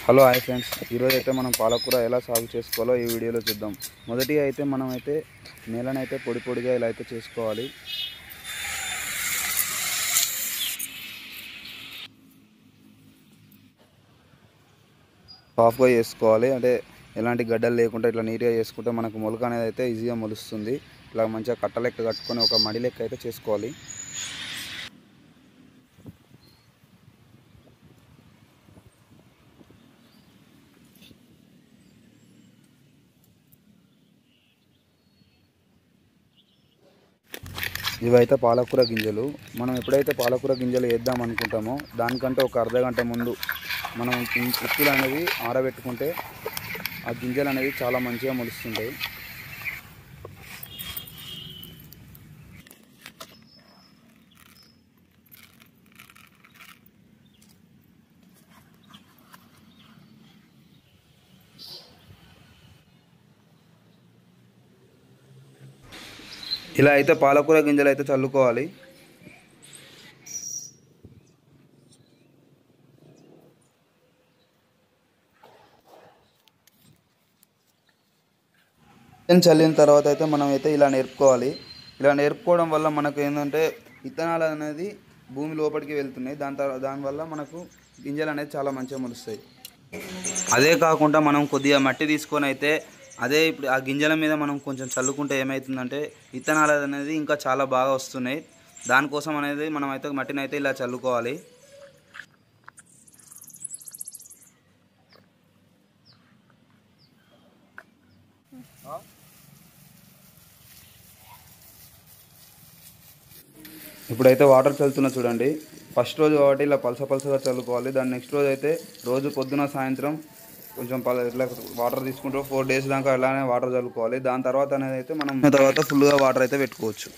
Hello hi friends, ఈరోజు అయితే మనం పాలకూర ఎలా సాగు చేసుకోవాలో ఈ వీడియోలో చూద్దాం. మొదటిగా అయితే మనం అయితే నేలనైతే పొడి పొడిగా ఇలా అయితే చేసుకోవాలి. సాఫ్గా చేసుకోవాలి, అంటే ఎలాంటి గడ్డలు లేకుండా ఇట్లా నీట్గా చేసుకుంటే మనకు మొలక అనేది అయితే ఈజీగా మొలుస్తుంది. ఇలా మంచిగా కట్ట లెక్క కట్టుకొని ఒక మడి లెక్క అయితే చేసుకోవాలి. ఇవైతే పాలకూర గింజలు. మనం ఎప్పుడైతే పాలకూర గింజలు వేద్దాం అనుకుంటామో దానికంటే ఒక అర్ధగంట ముందు మనం ఉప్పులు అనేవి ఆరబెట్టుకుంటే ఆ గింజలు అనేవి చాలా మంచిగా మొలుస్తుంటాయి. ఇలా అయితే పాలకూర గింజలు అయితే చల్లుకోవాలి. చల్లిన తర్వాత అయితే మనం అయితే ఇలా నేర్పుకోవాలి. ఇలా నేర్పుకోవడం వల్ల మనకు ఏంటంటే విత్తనాలు అనేది భూమి లోపలికి వెళ్తున్నాయి. దానివల్ల మనకు గింజలు అనేది చాలా మంచిగా మొలుస్తాయి. అదే కాకుండా మనం కొద్దిగా మట్టి తీసుకొని అయితే ఇప్పుడు ఆ గింజల మీద మనం కొంచెం చల్లుకుంటే ఏమవుతుందంటే విత్తనాలు అనేది ఇంకా చాలా బాగా వస్తున్నాయి. దానికోసం అనేది మనం అయితే మట్టిని అయితే ఇలా చల్లుకోవాలి. ఇప్పుడైతే వాటర్ చల్లుతున్నా చూడండి. ఫస్ట్ రోజు కాబట్టి ఇలా పలసగా చల్లుకోవాలి. దాని నెక్స్ట్ రోజు అయితే రోజు పొద్దున సాయంత్రం కొంచెం ఇట్లా వాటర్ తీసుకుంటూ 4 days దాకా అలానే వాటర్ చల్లుకోవాలి. దాని తర్వాత అనేది అయితే మనం ఫుల్గా వాటర్ అయితే పెట్టుకోవచ్చు.